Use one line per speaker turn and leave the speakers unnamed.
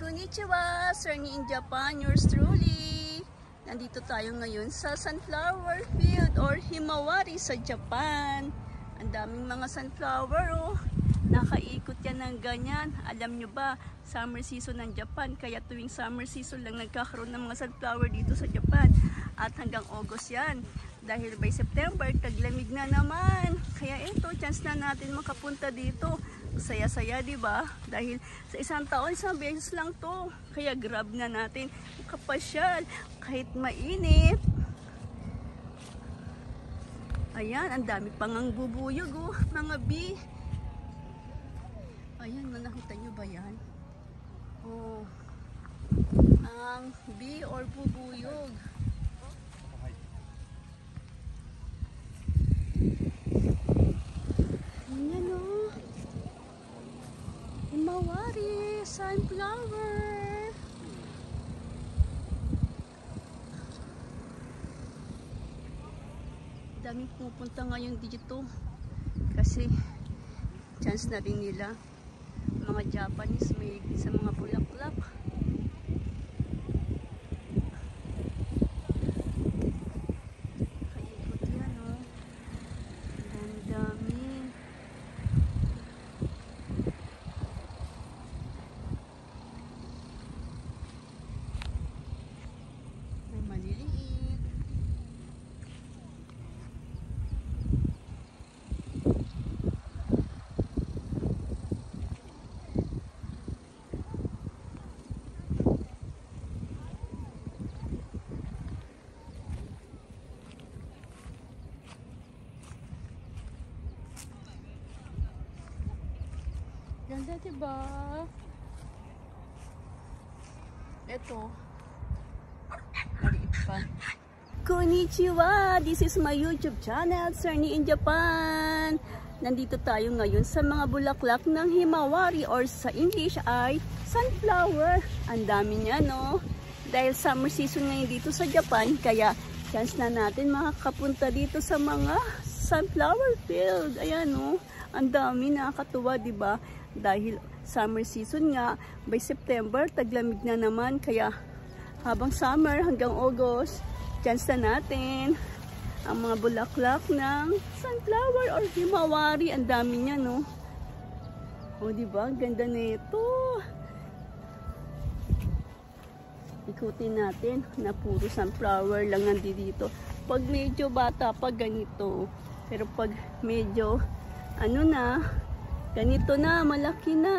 Konnichiwa, Sunny in Japan, yours truly. Nandito tayo ngayon sa sunflower field or Himawari sa Japan. Ang daming mga sunflower oh. Nakaikot yan ng ganyan. Alam nyo ba, summer season ng Japan. Kaya tuwing summer season lang nagkakaroon ng mga sunflower dito sa Japan. At hanggang August yan. Dahil by September, taglamig na naman. Kaya ito, chance na natin makapunta dito. Saya-saya, di ba? Dahil sa isang taon, isang beses lang to. Kaya grab na natin makapasyal kahit mainit. Ayan, ang dami pang ang bubuyog oh, mga bee. Ayan, nakita nyo ba yan? Oh, ang bee or bubuyog. Ayan oh. Himawari, sunflower. Daming pupunta ngayon dito. Kasi chance na rin nila. Mga Japanese may sa mga bulaklak. Kaikot yan oh. Dami-dami. May maliliit. Ganda diba? Ito. Maliit pa. Konnichiwa! This is my YouTube channel, Sunny in Japan. Nandito tayo ngayon sa mga bulaklak ng Himawari or sa English ay sunflower. Ang dami niya no? Dahil summer season ngayon dito sa Japan, kaya chance na natin makakapunta dito sa mga sunflower field. Ayan no? Ang dami, nakakatuwa diba? Dahil summer season nga, by September, taglamig na naman. Kaya habang summer hanggang August, chance na natin ang mga bulaklak ng sunflower or Himawari. Ang dami niya, no? O, diba? Ang ganda na ito. Ikutin natin na puro sunflower lang nandito. Pag medyo bata pa, ganito. Pero pag medyo, ano na, ganito na, malaki na.